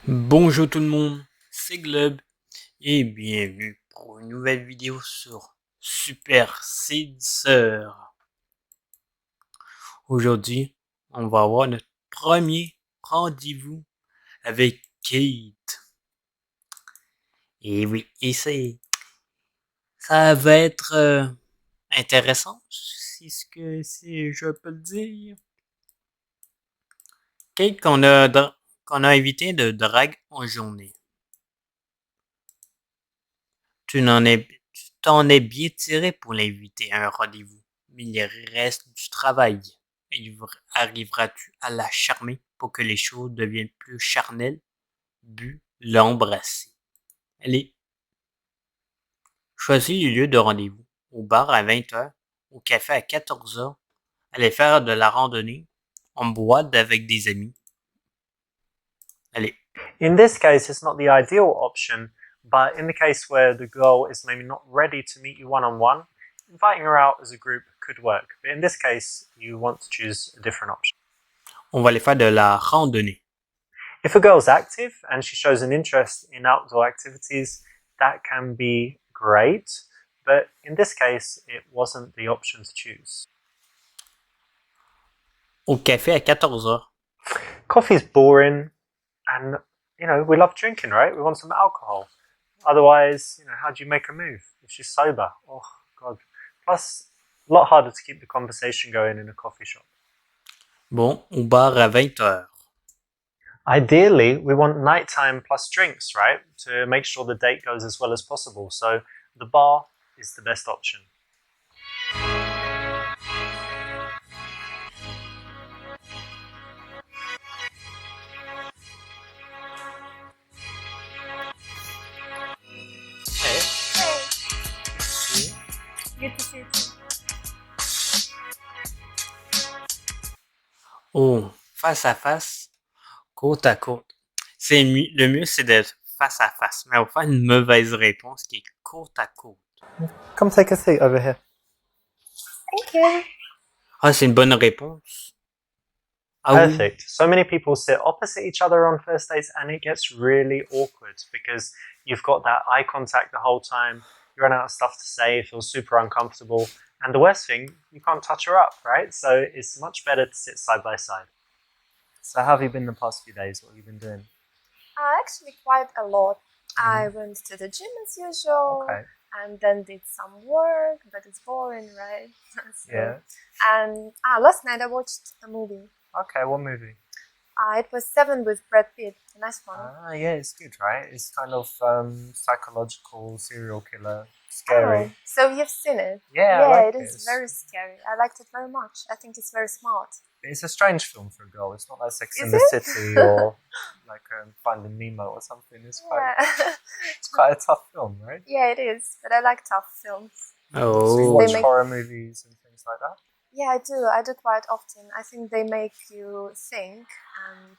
Bonjour tout le monde, c'est Globe et bienvenue pour une nouvelle vidéo sur Super Seducer. Aujourd'hui, on va avoir notre premier rendez-vous avec Kate. Et oui, ça va être intéressant, si je peux le dire. Kate qu'on a invité de drague en journée. Tu t'en es bien tiré pour l'inviter à un rendez-vous, mais il reste du travail. Arriveras-tu à la charmer pour que les choses deviennent plus charnelles? L'embrasser. Allez, choisis le lieu de rendez-vous. Au bar à 20h, au café à 14h, aller faire de la randonnée, en boîte avec des amis. Allez. In this case, it's not the ideal option, but in the case where the girl is maybe not ready to meet you one-on-one, inviting her out as a group could work. But in this case, you want to choose a different option. On va aller faire de la randonnée. If a girl's active and she shows an interest in outdoor activities, that can be great. But in this case, it wasn't the option to choose. Au café à 14h. Coffee's boring, and we love drinking, right? We want some alcohol. Otherwise, how do you make a move if she's sober? Oh God! Plus, a lot harder to keep the conversation going in a coffee shop. Bon, au bar à 20h. Ideally, we want nighttime plus drinks, right? To make sure the date goes as well as possible. So the bar is the best option. Good to see you too. Oh, face à face, côte à côte. Le mieux, c'est d'être face à face, mais on va faire une mauvaise réponse qui est côte à côte. Come take a seat over here. Thank you. Ah, c'est une bonne réponse. Ah Perfect. oui. So many people sit opposite each other on first dates and it gets really awkward because you've got that eye contact the whole time, you run out of stuff to say, it feels super uncomfortable, and the worst thing, you can't touch her up, right? So it's much better to sit side by side. So how have you been the past few days? What have you been doing? Actually, quite a lot. I went to the gym as usual, Okay. and then did some work, but it's boring, right? So, Yeah. And last night I watched a movie. Okay, what movie? It was Seven with Brad Pitt. A nice one. Yeah, it's good, right? It's kind of psychological, serial killer, scary. Oh, so you've seen it? Yeah, I Yeah, like it is it. very scary. I liked it very much. I think it's very smart. It's a strange film for a girl. It's not like Sex and Is the it? City or like Finding Nemo or something. It's Yeah. quite a tough film, right? Yeah, it is. But I like tough films. So you Oh. watch They make- horror movies and things like that? Yeah, I do. I do quite often. I think they make you think, and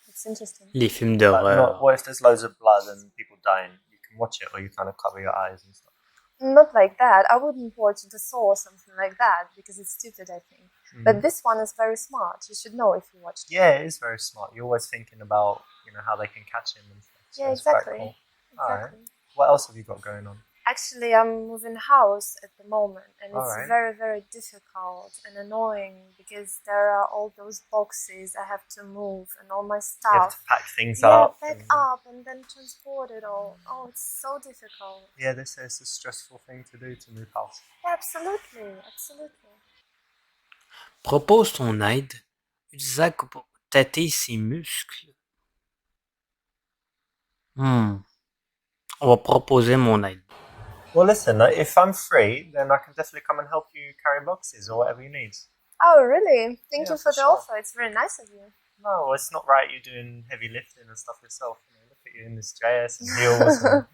it's interesting. Les films Like, d'horreur. what if there's loads of blood and people dying? You can watch it, or you kind of cover your eyes and stuff. Not like that. I wouldn't watch The Saw or something like that because it's stupid, I think. But this one is very smart. You should know if you watched it. Yeah, it is very smart. You're always thinking about how they can catch him and stuff. So Yeah, it's quite exactly. cool. Exactly. What else have you got going on? Actually, I'm moving house at the moment, and it's Alright. very, very difficult and annoying because there are all those boxes I have to move and all my You have to stuff. pack things Yeah, up. pack and- up and then transport it all. Oh, it's so difficult. Yeah, this is a stressful thing to do to move house. Yeah, absolutely, absolutely. Propose ton aide, utilisant pour tâter ses muscles. On va proposer mon aide. Well, listen, if I'm free, then I can definitely come and help you carry boxes or whatever you need. Oh, really? Thank Yeah, you for for the sure. offer. It's very nice of you. No, it's not right you doing heavy lifting and stuff yourself. Look at you in this dress and heels and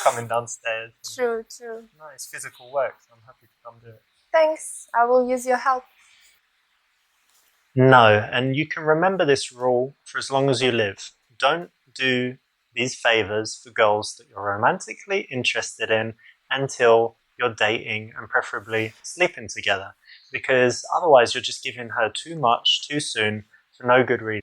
coming downstairs. And, True, true. no, it's physical work, so I'm happy to come do it. Thanks. I will use your help. No, and you can remember this rule for as long as you live. Don't do these favors for girls that you're romantically interested in until you're dating and preferably sleeping together, because otherwise you're just giving her too much too soon for no good reason.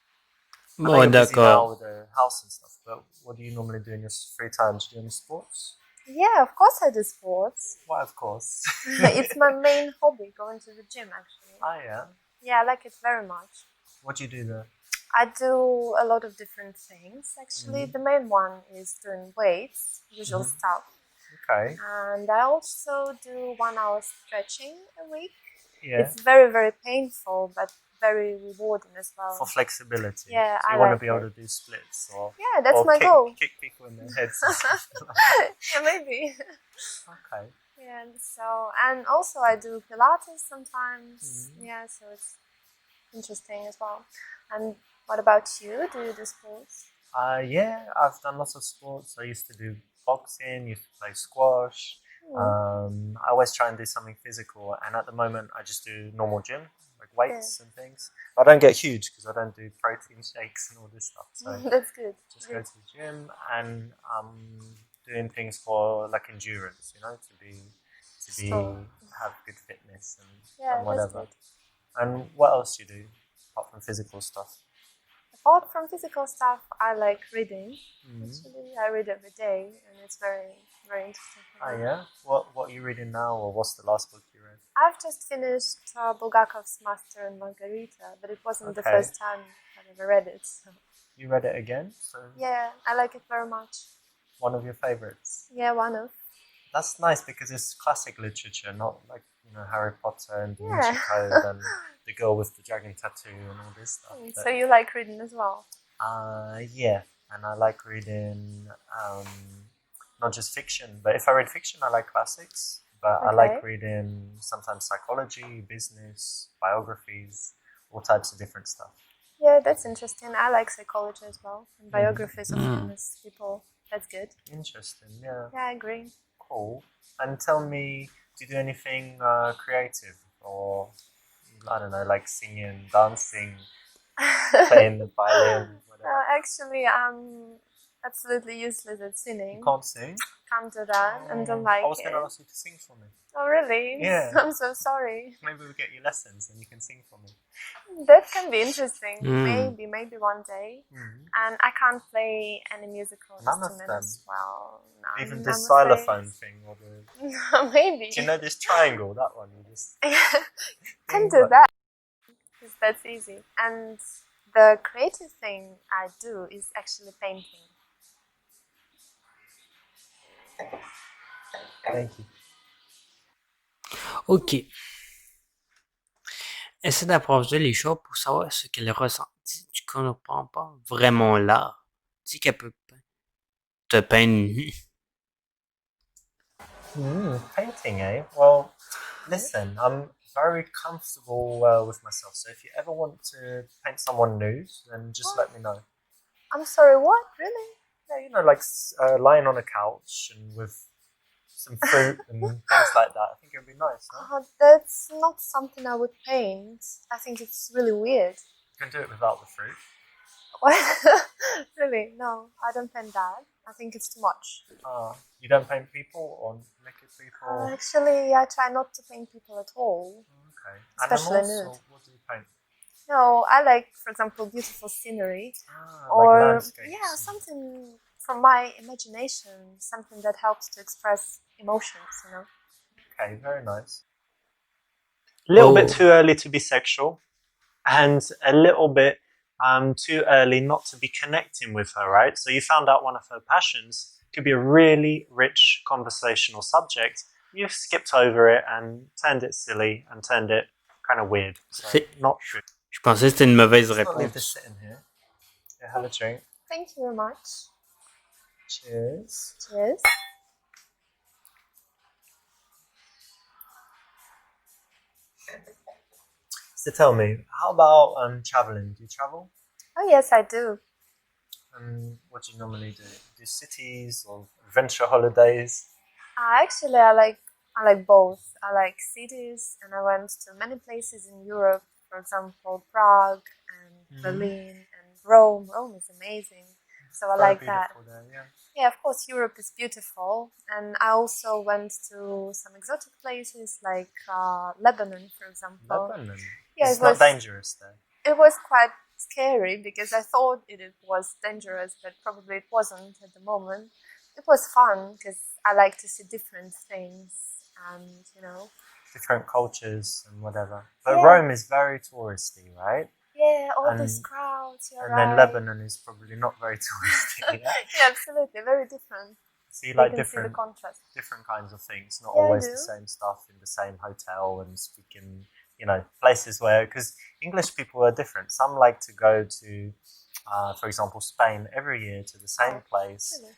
I know Bon, you're busy now d'accord. with a house and stuff. But what do you normally do in your free time? Do you do any sports? Yeah, of course I do sports. Why, of course. It's my main hobby, going to the gym actually. Oh, yeah. Yeah, I like it very much. What do you do there? I do a lot of different things actually. The main one is doing weights, usual stuff. Okay. And I also do 1 hour stretching a week. Yeah. It's very, very painful, but very rewarding as well. For flexibility. Yeah, so you I want like to be able it. to do splits or Yeah, that's or my goal. kick people in their heads and stuff like that. Yeah, maybe. Okay. Yeah, and also I do Pilates sometimes. Yeah, so it's interesting as well. And what about you? Do you do sports? Yeah, I've done lots of sports. I used to do boxing, used to play squash. I always try and do something physical, and at the moment I just do normal gym, like weights and things. I don't get huge because I don't do protein shakes and all this stuff. So That's good. just go to the gym, and doing things for like endurance, have good fitness and whatever. That's good. And what else do you do apart from physical stuff? Apart from physical stuff, I like reading. Actually, I read every day, and it's very, very interesting. Oh yeah. What are you reading now, or what's the last book you read? I've just finished Bulgakov's Master and Margarita, but it wasn't the Okay. first time I've ever read it. So. You read it again? So Yeah, I like it very much. one of your favorites. Yeah, one of. That's nice because it's classic literature, not like Harry Potter and Da Vinci Yeah. Code and the girl with the dragon tattoo and all this stuff. So you like reading as well? Yeah, and I like reading not just fiction, but if I read fiction, I like classics. But I like reading sometimes psychology, business, biographies, all types of different stuff. Yeah, that's interesting. I like psychology as well, and biographies of famous people. That's good. Interesting, yeah. Yeah, I agree. Cool. And tell me, do you do anything creative, or I don't know, like singing, dancing, playing the violin, whatever? Actually, I'm absolutely useless at singing. You can't sing? Can't do that, and don't like I was it. going to ask you to sing for me. Oh, really? Yeah. I'm so sorry. Maybe we'll get you lessons and you can sing for me. That can be interesting. Maybe one day. And I can't play any musical None of instruments. them? Well, none. Even I'm the afraid. xylophone thing or the... Maybe. Do you know this triangle, that one? You just... Can do that. Because that's easy. And the creative thing I do is actually painting. Thank you. Ok. Essaie d'approfondir les choses pour savoir ce qu'elle ressentit. Tu comprends pas vraiment l'art. Tu sais qu'elle peut te peindre nu. Painting, eh? Well, listen, I'm very comfortable with myself. So if you ever want to paint someone nude, then just let me know. I'm sorry, what? Really? Yeah, like lying on a couch and with some fruit and things like that. I think it would be nice, no? That's not something I would paint. I think it's really weird. You can do it without the fruit. What? Really? No, I don't paint that. I think it's too much. You don't paint people or naked people? Actually, I try not to paint people at all. Okay. Especially Animals, nude. or what do you paint? No, I like, for example, beautiful scenery. Like landscapes. Yeah, something from my imagination, something that helps to express emotions, Okay, very nice. A little bit too early to be sexual, and a little bit too early not to be connecting with her, right? So you found out one of her passions could be a really rich conversational subject. You've skipped over it and turned it silly and turned it kind of weird. So not good. Je pensais que c'était une mauvaise Just leave this réponse. sitting here. Yeah, have a drink. Thank you very much. Cheers. Cheers. So tell me, how about traveling? Do you travel? Oh yes, I do. What do you normally do? Do cities or adventure holidays? Actually, I like both. I like cities, and I went to many places in Europe. For example, Prague and Berlin and Rome. Rome is amazing. So I like that. There, yeah. Yeah, of course, Europe is beautiful. And I also went to some exotic places like Lebanon, for example. Lebanon? Yeah, It's not dangerous there. It was quite scary because I thought it was dangerous, but probably it wasn't at the moment. It was fun because I like to see different things and, different cultures and whatever. But Yeah. Rome is very touristy, right? yeah, all And- these crowds, you're And right. then Lebanon is probably not very touristy. Yeah? Yeah, absolutely, very different. So you You like can see the different contrast. kinds of things, not Yeah, I always do. the same stuff in the same hotel and speaking, places where, because English people are different. Some like to go to, for example, Spain every year to the same Oh, place, really?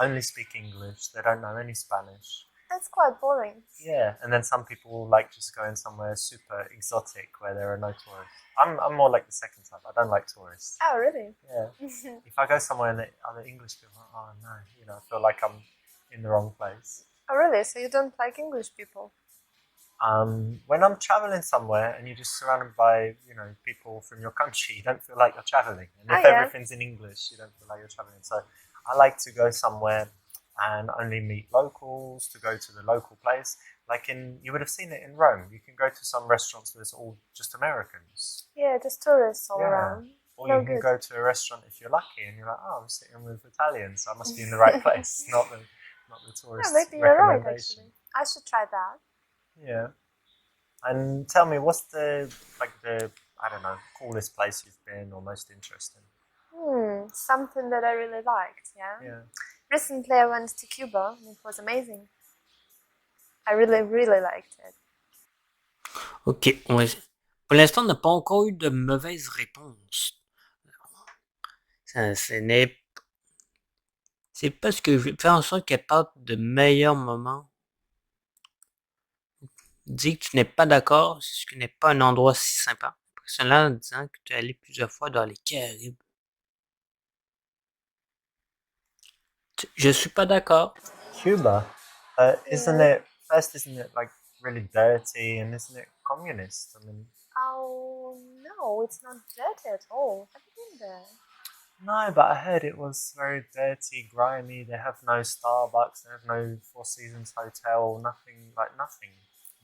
only speak English, they don't know any Spanish. That's quite boring. Yeah, and then some people like just going somewhere super exotic where there are no tourists. I'm more like the second type. I don't like tourists. Oh, really? Yeah. If I go somewhere and the other English people are, oh no, I feel like I'm in the wrong place. Oh, really? So you don't like English people? When I'm traveling somewhere and you're just surrounded by, people from your country, you don't feel like you're traveling. And if Oh, yeah. everything's in English, you don't feel like you're traveling. So I like to go somewhere and only meet locals, to go to the local place. Like you would have seen it in Rome. You can go to some restaurants where it's all just Americans. Yeah, just tourists all Yeah. around. Or No you can good. go to a restaurant if you're lucky and you're like, oh, I'm sitting with Italians, so I must be in the right place, not the tourist Yeah, maybe you're right, recommendation. actually. I should try that. Yeah. And tell me, what's the I don't know, coolest place you've been or most interesting? Something that I really liked, yeah? Yeah. Recently I went to Cuba and it was amazing. I really, really liked it. Ok, pour l'instant, on n'a pas encore eu de mauvaises réponses. C'est parce que je vais faire en sorte qu'elle parle de meilleurs moments. Dis que tu n'es pas d'accord, ce qui n'est pas un endroit si sympa. Cela en disant que tu es allé plusieurs fois dans les Caraïbes. Je suis pas d'accord. Cuba, isn't it like really dirty and isn't it communist? I mean, Oh, no, it's not dirty at all. Have you been there? no, but I heard it was very dirty, grimy. They have no Starbucks, they have no Four Seasons hotel, nothing. I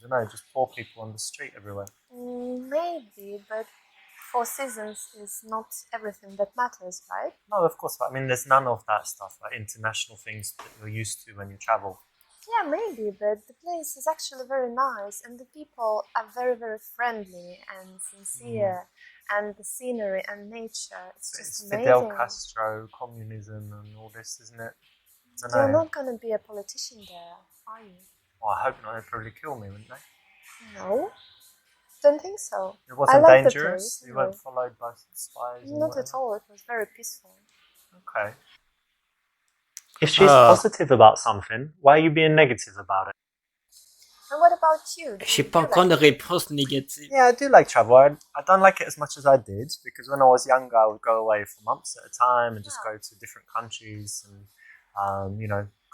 don't know, just poor people on the street everywhere. Maybe, but Four Seasons is not everything that matters, right? No, of course. But I mean, there's none of that stuff, like international things that you're used to when you travel. Yeah, maybe, but the place is actually very nice and the people are very, very friendly and sincere and the scenery and nature, it's just amazing. Fidel Castro, communism and all this, isn't it? I don't know. You're not going to be a politician there, are you? Well, I hope not. They'd probably kill me, wouldn't they? No, don't think so. It wasn't like the dangerous? place, You weren't followed by spies? Not at all, it was very peaceful. Okay. If she's positive about something, why are you being negative about it? And what about you? J'ai pas encore de réponse négative. Yeah, I do like travel. I don't like it as much as I did because when I was younger, I would go away for months at a time and just go to different countries and,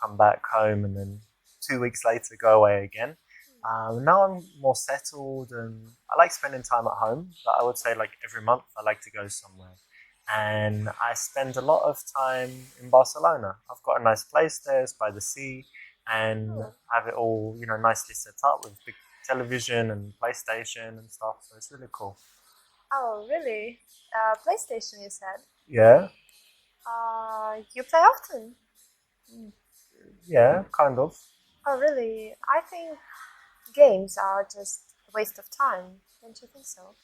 come back home and then 2 weeks later go away again. Now I'm more settled and I like spending time at home, but I would say like every month I like to go somewhere. And I spend a lot of time in Barcelona. I've got a nice place there, it's by the sea, and have it all, nicely set up with big television and PlayStation and stuff, so it's really cool. Oh, really? PlayStation, you said? Yeah. You play often? Yeah, kind of. Oh, really? I think games are just a waste of time. Don't you think so?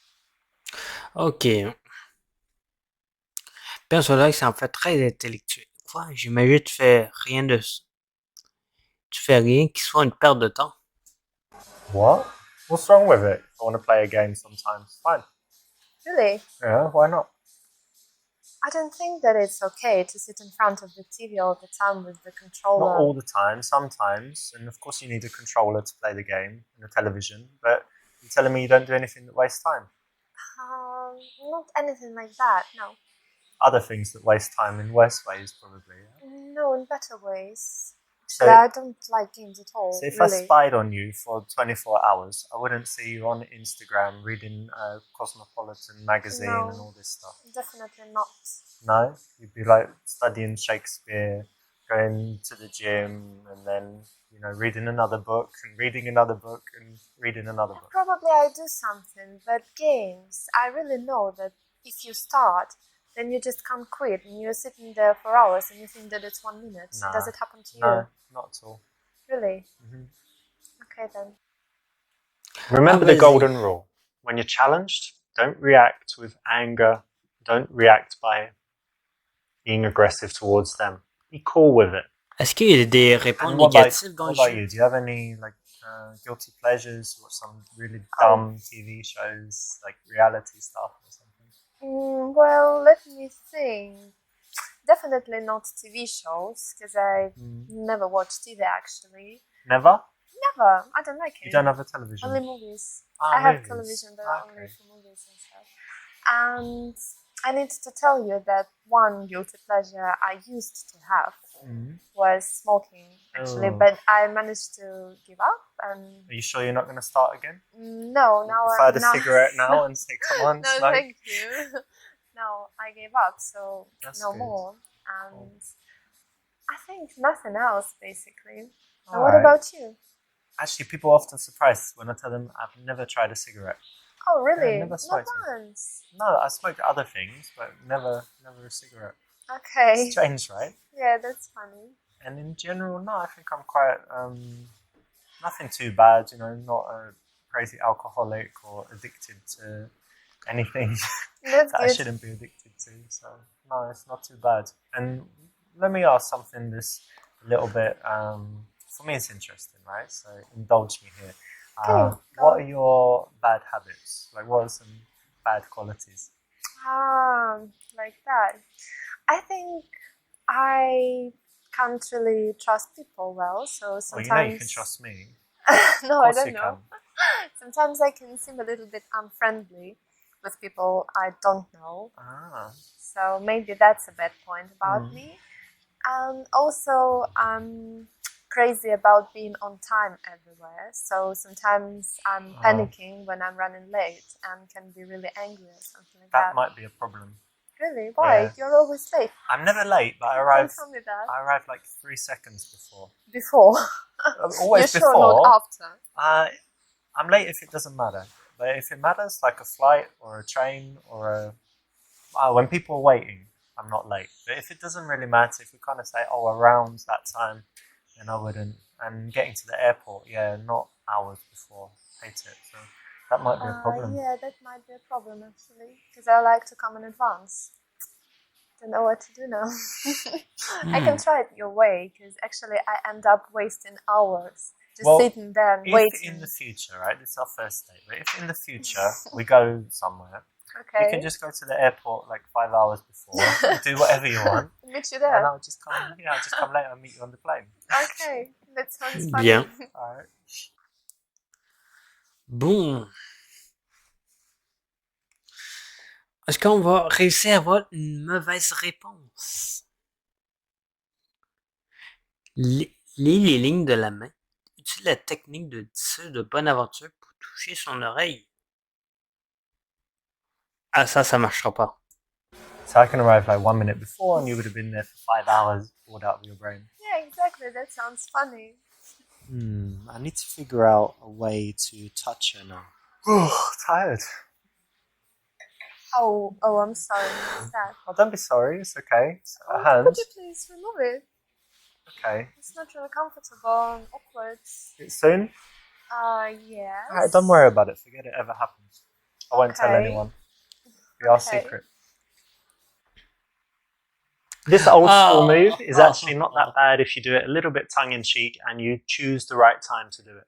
Ok. Personnage, c'est en fait très intellectuel. Quoi? J'imagine que tu fais rien de... Tu fais rien qui soit une perte de temps. What? What's wrong with it? I want to play a game sometimes. Fine. Really? Yeah, why not? I don't think that it's okay to sit in front of the TV all the time with the controller. Not all the time, sometimes. And of course you need a controller to play the game and a television. But you're telling me you don't do anything that wastes time? Not anything like that, no. Other things that waste time in worse ways, probably. Yeah? No, in better ways. So, I don't like games at all. So if really. I spied on you for 24 hours, I wouldn't see you on Instagram reading Cosmopolitan magazine and all this stuff. Definitely not. No? You'd be like studying Shakespeare, going to the gym, and then, reading another book, and reading another book, and reading another book. Probably I do something, but games, I really know that if you start, then you just can't quit, and you're sitting there for hours, and you think that it's 1 minute. Nah. Does it happen to you? No, not at all. Really? Mhm. Okay then. Remember the golden rule. When you're challenged, don't react with anger. Don't react by being aggressive towards them. Be cool with it. Est-ce qu'il y a des réponses And what négatives dans le about jeu? you? Do you have any like guilty pleasures or some really dumb TV shows, like reality stuff or something? Well, let me think. Definitely not TV shows, because I never watch TV actually. Never? Never. I don't like it. You don't have a television? Only movies. Ah, I have movies. television, but Ah, only okay. for movies and stuff. And I need to tell you that one guilty pleasure I used to have was smoking, actually, but I managed to give up. And are you sure you're not going to start again? No, now if I had a cigarette now and say, "Come on, no, smoke." thank you. No, I gave up, so That's no good. more. And I think nothing else, basically. And All what right. about you? Actually, people are often surprised when I tell them I've never tried a cigarette. Oh, really? Yeah, never smoked. Not once. No, I smoked other things, but never a cigarette. Okay. Strange, right? Yeah, that's funny. And in general, no, I think I'm quite nothing too bad. You know, not a crazy alcoholic or addicted to anything That's that good. I shouldn't be addicted to. So no, it's not too bad. And let me ask something this a little bit. For me, it's interesting, right? So indulge me here. Okay, what are your bad habits? Like, what are some bad qualities? Like that. I think I can't really trust people well, so sometimes... Well, you know you can trust me. No, I don't know. Sometimes I can seem a little bit unfriendly with people I don't know. So maybe that's a bad point about me. And also, I'm crazy about being on time everywhere. So sometimes I'm panicking when I'm running late and can be really angry or something like that. That might be a problem. Really? Why? Yeah. You're always late. I'm never late, but I arrive. Don't tell me that. I arrive like 3 seconds before. Before? Always You're before. Sure, not after? I'm late if it doesn't matter. But if it matters, like a flight or a train or when people are waiting, I'm not late. But if it doesn't really matter, if we kind of say, oh, around that time, then I wouldn't. And getting to the airport, yeah, not hours before. Hate it. So that might be a problem. Yeah, that might be a problem actually, because I like to come in advance. Don't know what to do now. I can try it your way, because actually I end up wasting hours just sitting there and waiting. If in the future, right, this is our first date, but if in the future we go somewhere, you can just go to the airport like 5 hours before, do whatever you want. Meet you there. And I'll just come later and meet you on the plane. Okay, that sounds funny. Bien. All right. Bon. Est-ce qu'on va réussir à avoir une mauvaise réponse? Lis les lignes de la main. Utilise la technique de tisseur de bonne aventure pour toucher son oreille. Ah, ça marchera pas. So I can arrive like 1 minute before and you would have been there for 5 hours, bored out of your brain. Yeah, exactly. That sounds funny. I need to figure out a way to touch her now. Oh, tired. Oh, I'm sorry. What's that? Oh, don't be sorry. It's okay. It's a hand. Could you please remove it? Okay. It's not really comfortable and awkward. It's soon? Yes. Alright, don't worry about it. Forget it ever happens. I won't tell anyone. Be our secret. This old school move is actually not that bad if you do it a little bit tongue-in-cheek and you choose the right time to do it.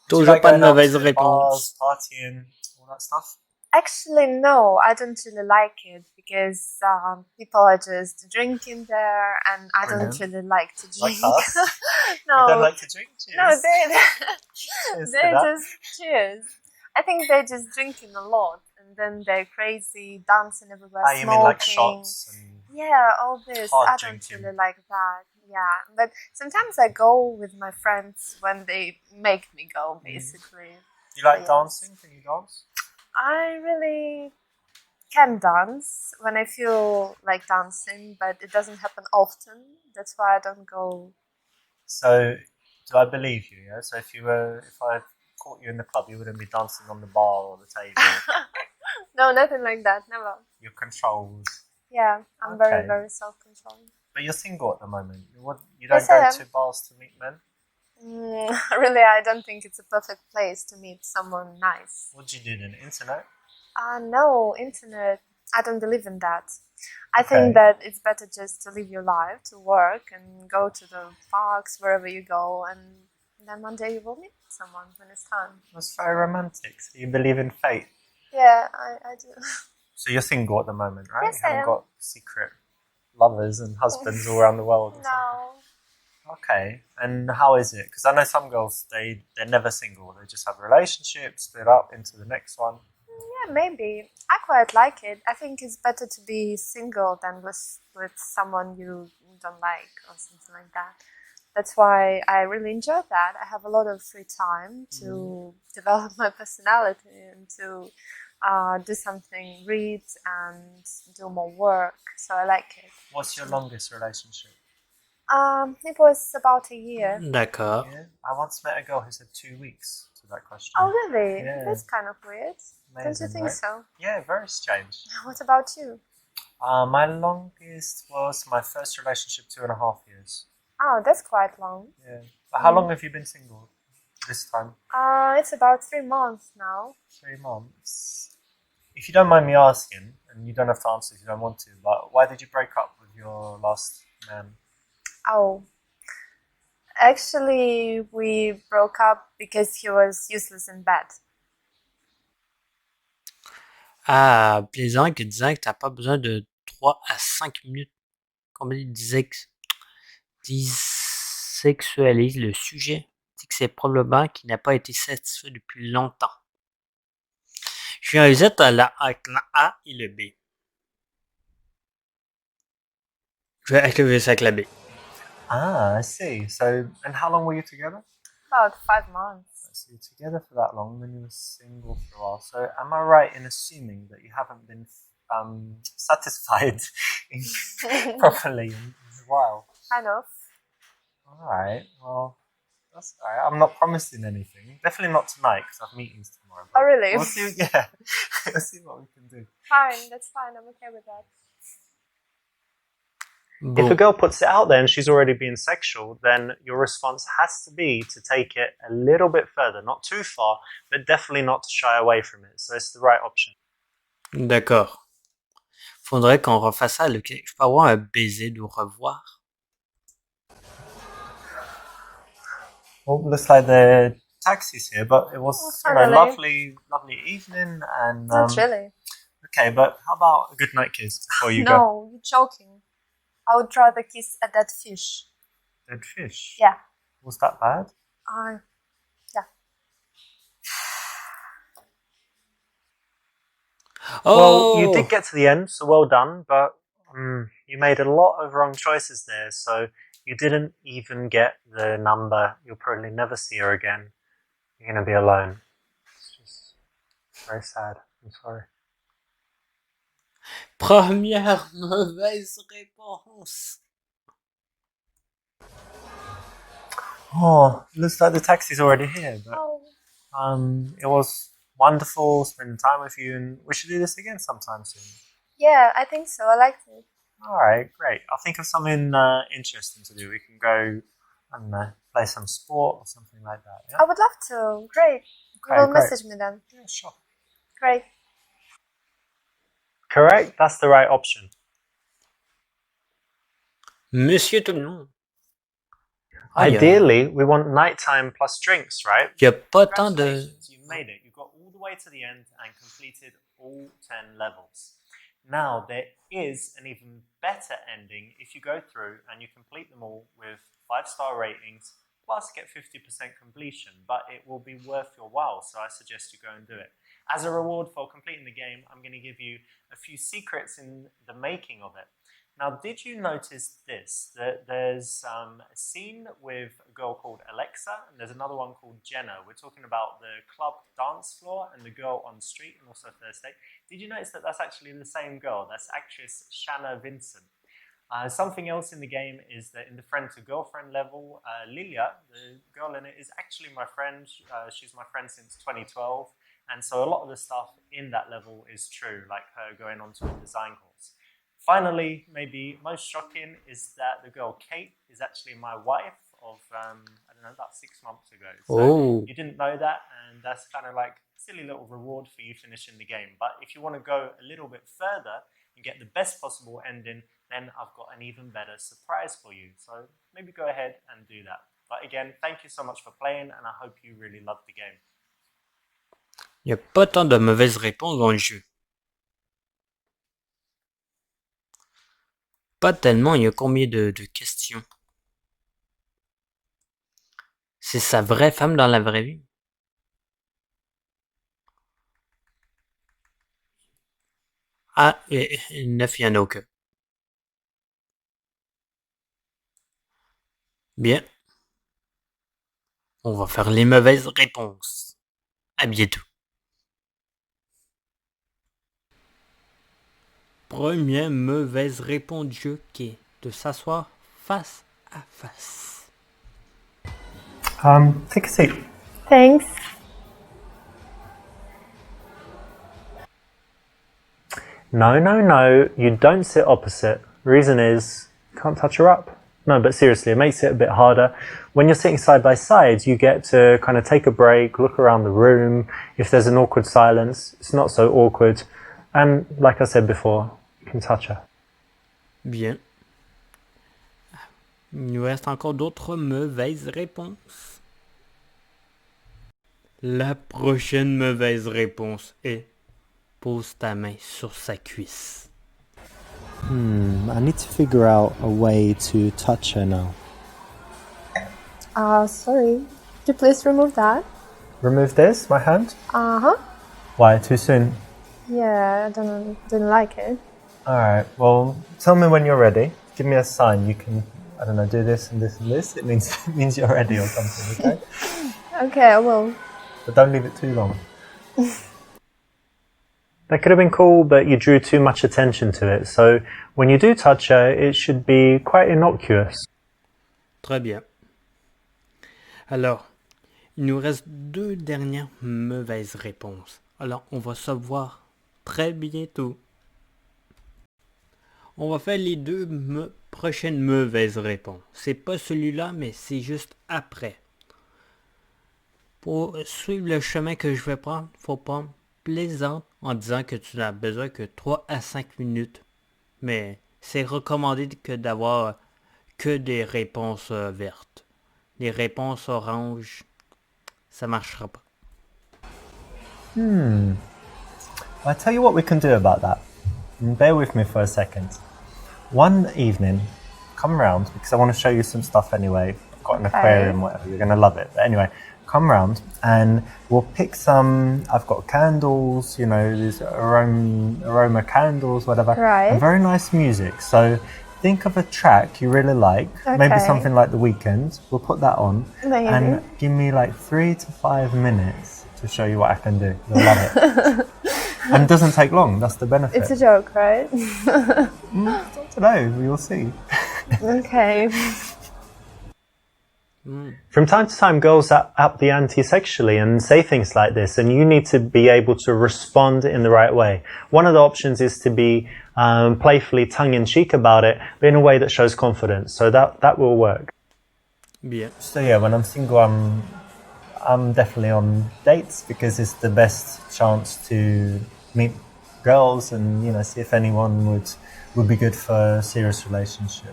Toujours pas de mauvaise réponse. Partying, all that stuff? Actually, no, I don't really like it, because people are just drinking there, and I don't really like to drink. Like us? No, you don't like to drink? Cheers. No, they're just cheers. I think they're just drinking a lot, and then they're crazy, dancing everywhere, you smoking. mean like shots? Yeah, all this. I don't really like that. Yeah, but sometimes I go with my friends when they make me go, basically. You like dancing? Can you dance? I really can dance when I feel like dancing, but it doesn't happen often. That's why I don't go. So, do I believe you? Yeah. So if I caught you in the club, you wouldn't be dancing on the bar or the table. No, nothing like that. Never. You're controlled. Yeah, I'm Okay. very self-controlled. But you're single at the moment. You Yes, don't I go am. to bars to meet men? Really, I don't think it's a perfect place to meet someone nice. What do you do then? Internet? No, internet. I don't believe in that. I Okay. think that it's better just to live your life, to work, and go to the parks wherever you go, and then one day you will meet someone when it's time. That's very romantic. So you believe in fate. Yeah, I do. So you're single at the moment, right? Yes, You I haven't am. got secret lovers and husbands all around the world or something? No. Okay. And how is it? Because I know some girls, they're never single. They just have a relationship, split up into the next one. Yeah, maybe. I quite like it. I think it's better to be single than with someone you don't like or something like that. That's why I really enjoy that. I have a lot of free time to develop my personality and to do something, read and do more work. So I like it. What's your longest relationship? It was about a year. D'accord. Yeah. I once met a girl who said 2 weeks to that question. Oh, really? Yeah. That's kind of weird. Don't you Amazing, think right? so? Yeah, very strange. What about you? My longest was my first relationship, 2.5 years. Oh, that's quite long. Yeah. But how long have you been single this time? It's about 3 months now. 3 months. If you don't mind me asking, and you don't have to answer if you don't want to, but why did you break up with your last man? Oh, actually, we broke up because he was useless in bed. Ah, plaisant qui disait que t'as pas besoin de 3 à 5 minutes. Combien il disait que sexualise le sujet? Dit que c'est probablement qu'il n'a pas été satisfait depuis longtemps. Je hésite avec la A et le B. Je vais activer ça avec la B. Ah, I see. So, and how long were you together? About 5 months. So you're together for that long, then you were single for a while. So, am I right in assuming that you haven't been satisfied properly in a while? Kind of. All right. Well, that's all right. I'm not promising anything. Definitely not tonight because I have meetings tomorrow. Oh, really? We'll see. Yeah, we'll see what we can do. Fine, that's fine. I'm okay with that. If a Bon. girl puts it out there and she's already being sexual, then your response has to be to take it a little bit further, not too far, but definitely not to shy away from it. So it's the right option. D'accord. Faudrait qu'on refasse ça. Je peux avoir un baiser d'au revoir? Well, looks like the taxi's here, but it was Oh, finally. lovely evening, and Not really. okay. But how about a good night kiss before you go? No, you're joking. I would rather kiss a dead fish. Dead fish. Yeah. Was that bad? Yeah. Oh! Well, you did get to the end, so well done. But you made a lot of wrong choices there, so you didn't even get the number. You'll probably never see her again. You're gonna be alone. It's just very sad. I'm sorry. Première mauvaise réponse. Oh, looks like the taxi's already here. But Oh. it was wonderful spending time with you, and we should do this again sometime soon. Yeah, I think so. I liked it. All right, great. I'll think of something interesting to do. We can go and play some sport or something like that. Yeah. I would love to. Great. You Okay, will great. message me then. Yeah, sure. Great. Correct. That's the right option. Monsieur tout le monde. Ah, Ideally, we want nighttime plus drinks, right? Il n'y a pas tant de... Congratulations, you made it. You got all the way to the end and completed all 10 levels. Now, there is an even better ending if you go through and you complete them all with 5-star ratings, plus get 50% completion, but it will be worth your while, so I suggest you go and do it. As a reward for completing the game, I'm going to give you a few secrets in the making of it. Now, did you notice this? That there's a scene with a girl called Alexa, and there's another one called Jenna. We're talking about the club dance floor and the girl on the street, and also Thursday. Did you notice that that's actually the same girl? That's actress Shanna Vincent. Something else in the game is that in the friend to girlfriend level, Lilia, the girl in it, is actually my friend. She's my friend since 2012. And so a lot of the stuff in that level is true, like her going on to a design course. Finally, maybe most shocking is that the girl Kate is actually my wife of, I don't know, about 6 months ago. So you didn't know that, and that's kind of like a silly little reward for you finishing the game. But if you want to go a little bit further and get the best possible ending, then I've got an even better surprise for you. So maybe go ahead and do that. But again, thank you so much for playing, and I hope you really loved the game. Il n'y a pas tant de mauvaises réponses dans le jeu. Pas tellement, il y a combien de questions? C'est sa vraie femme dans la vraie vie? Ah, 9, il n'y en a aucun. Bien. On va faire les mauvaises réponses. À bientôt. Première mauvaise réponse du jeu qui est de s'asseoir face à face. Take a seat. Thanks. No, you don't sit opposite. Reason is, you can't touch her up. No, but seriously, it makes it a bit harder. When you're sitting side by side, you get to kind of take a break, look around the room. If there's an awkward silence, it's not so awkward. And like I said before, you can touch her. Bien. Il nous reste encore d'autres mauvaises réponses. La prochaine mauvaise réponse est pose ta main sur sa cuisse. I need to figure out a way to touch her now. Sorry. Could you please remove that? Remove this, my hand? Uh-huh. Why, too soon? Yeah, didn't like it. Alright, well, tell me when you're ready. Give me a sign. You can, I don't know, do this and this and this. It means you're ready or something, okay? Okay, I will. But don't leave it too long. That could have been cool, but you drew too much attention to it. So when you do touch her, it should be quite innocuous. Très bien. Alors, il nous reste 2 dernières mauvaises réponses. Alors, on va se voir très bientôt. On va faire les 2 prochaines mauvaises réponses. C'est pas celui-là, mais c'est juste après. Pour suivre le chemin que je vais prendre, il faut prendre plaisante en disant que tu n'as besoin que 3 à 5 minutes. Mais c'est recommandé que d'avoir que des réponses vertes. Les réponses oranges, ça marchera pas. I'll tell you what we can do about that. Bear with me for a second. One evening, come round, because I want to show you some stuff anyway. I've got an aquarium, whatever, you're going to love it. But anyway, come round and we'll pick some, I've got candles, you know, these aroma candles, whatever. Right. And very nice music. So think of a track you really like, maybe something like The Weeknd. We'll put that on. Maybe. And give me like 3 to 5 minutes to show you what I can do. You'll love it. And it doesn't take long, that's the benefit. It's a joke, right? I don't know, we'll see. Okay. From time to time, girls up the ante sexually and say things like this, and you need to be able to respond in the right way. One of the options is to be playfully tongue-in-cheek about it, but in a way that shows confidence. So that will work. Bien. So yeah, when I'm single, I'm definitely on dates because it's the best chance to meet girls and, you know, see if anyone would be good for a serious relationship.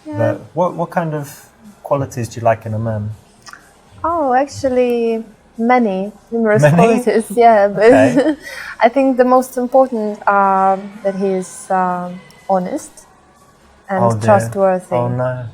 Yeah. But what kind of qualities do you like in a man? Oh, actually, numerous Many? qualities. Yeah, but Okay. I think the most important are that he is honest and Oh, dear. trustworthy. Oh no.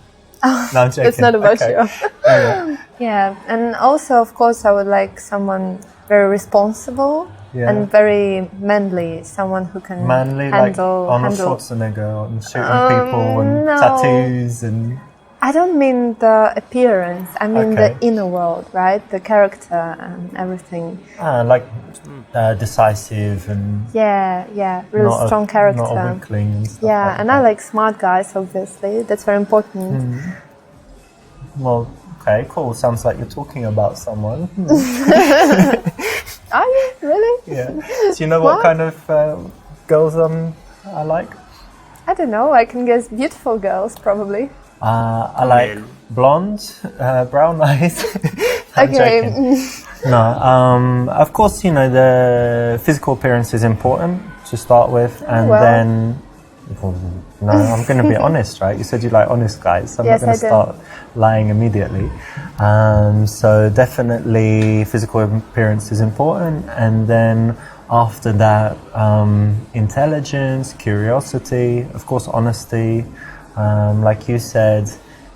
No, I'm joking. It's not about Okay. you. Yeah. Yeah, and also, of course, I would like someone very responsible Yeah. and very manly, someone who can Manly, like handle. Arnold Schwarzenegger and shooting people and no. tattoos and... I don't mean the appearance. I mean the Okay. inner world, right? The character and everything. like decisive and... Yeah, really not strong character. Not a weakling and stuff Yeah, like and that. I like smart guys, obviously. That's very important. Well, okay, cool. Sounds like you're talking about someone. Are you really? Yeah. Do you know what kind of girls I like? I don't know. I can guess beautiful girls probably. I like blonde, brown eyes. I'm Okay. joking. No, of course, the physical appearance is important to start with, and well. then. No, I'm going to be honest, right? You said you like honest guys, so I'm Yes, not going to start lying immediately. So definitely physical appearance is important, and then after that, intelligence, curiosity, of course, honesty, like you said,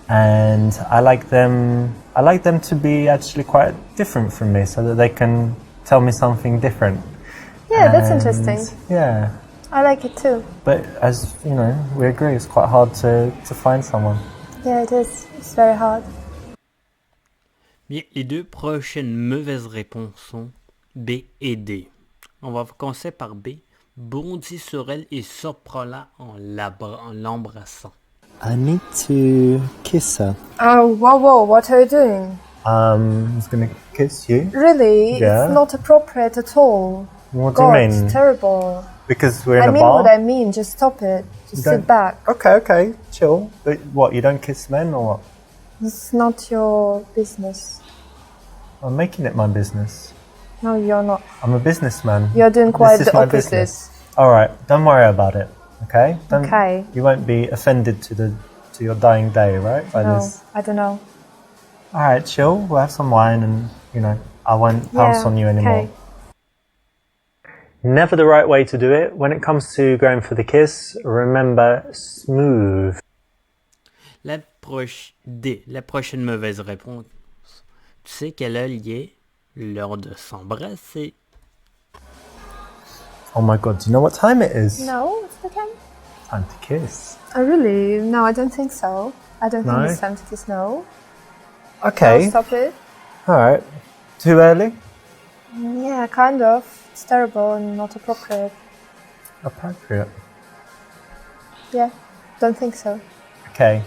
and I like them to be actually quite different from me, so that they can tell me something different. Yeah, that's interesting. Yeah. I like it too. But as you know, we agree it's quite hard to find someone. Yeah, it is. It's very hard. Bien, les deux prochaines mauvaises réponses sont B et D. On va commencer par B. Bondit sur elle et surprend-la en l'embrassant. I need to kiss her. Oh, whoa, what are you doing? I was gonna kiss you. Really? Yeah. It's not appropriate at all. What God, do you mean? Terrible. Because we're in I a mean bar? what I mean. Just stop it. Just sit back. Okay, chill. But what, you don't kiss men or what? It's not your business. I'm making it my business. No, you're not. I'm a businessman. You're doing quite This is the my opposite. business. Alright, don't worry about it. Okay? Okay. You won't be offended to your dying day, right? By No, this. I don't know. Alright, chill. We'll have some wine and, I won't pounce on you anymore. Okay. Never the right way to do it. When it comes to going for the kiss, remember smooth. La prochaine mauvaise réponse. Tu sais quelle heure il est l'heure de s'embrasser. Oh my god, do you know what time it is? No, it's the time. Time to kiss. Oh, really? No, I don't think so. I don't think it's time to kiss. No. Okay. No, stop it. Alright. Too early? Yeah, kind of. It's terrible and not appropriate. Appropriate. Yeah, don't think so. Okay.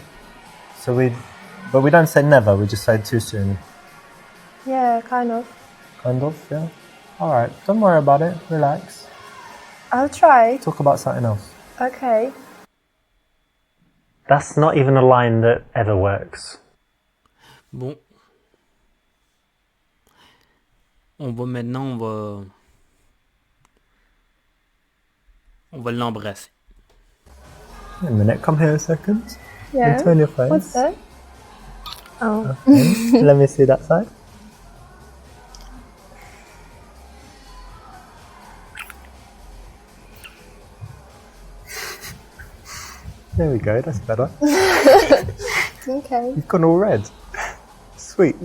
But we don't say never, we just say too soon. Yeah, kind of. Kind of, yeah. Alright, don't worry about it, relax. I'll try. Talk about something else. Okay. That's not even a line that ever works. Bon. On va l'embrasser. Wait a minute, come here a second. Yeah. Turn your face. What's that? Oh. Okay. Let me see that side. There we go, that's better. Okay. You've gone all red. Sweet.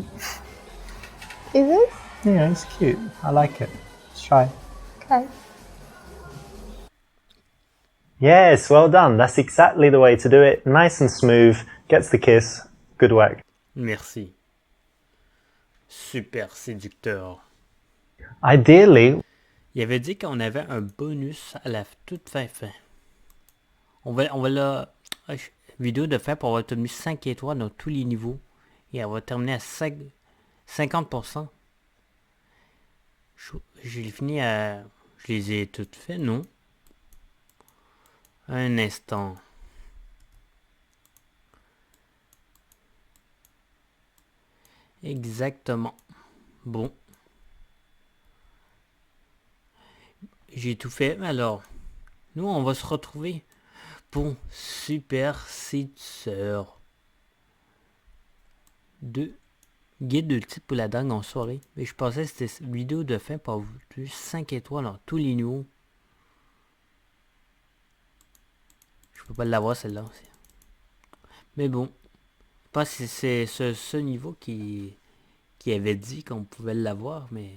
Is it? Yeah, it's cute. I like it. Let's try. Okay. Yes, well done. That's exactly the way to do it. Nice and smooth. Gets the kiss. Good work. Merci. Super séducteur. Ideally, Il avait dit qu'on avait un bonus à la toute fin. On va la vidéo de fin pour avoir obtenu 5 étoiles dans tous les niveaux. Et elle va terminer à 50%. Je les ai toutes faites, non? Un instant. Exactement. Bon. J'ai tout fait. Alors, nous, on va se retrouver pour Super Seducer 2. Guide de type pour la dingue en soirée. Mais je pensais que c'était une vidéo de fin pour vous. 5 étoiles dans tous les niveaux. Je peux pas l'avoir celle-là aussi. Mais bon. Je pense que c'est ce niveau qui avait dit qu'on pouvait l'avoir, mais...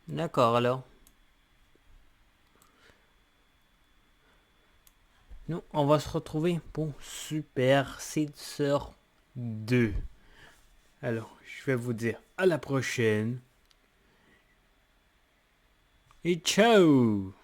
D'accord, alors. Nous, on va se retrouver pour Super Seducer 2. Alors, je vais vous dire à la prochaine. Et ciao!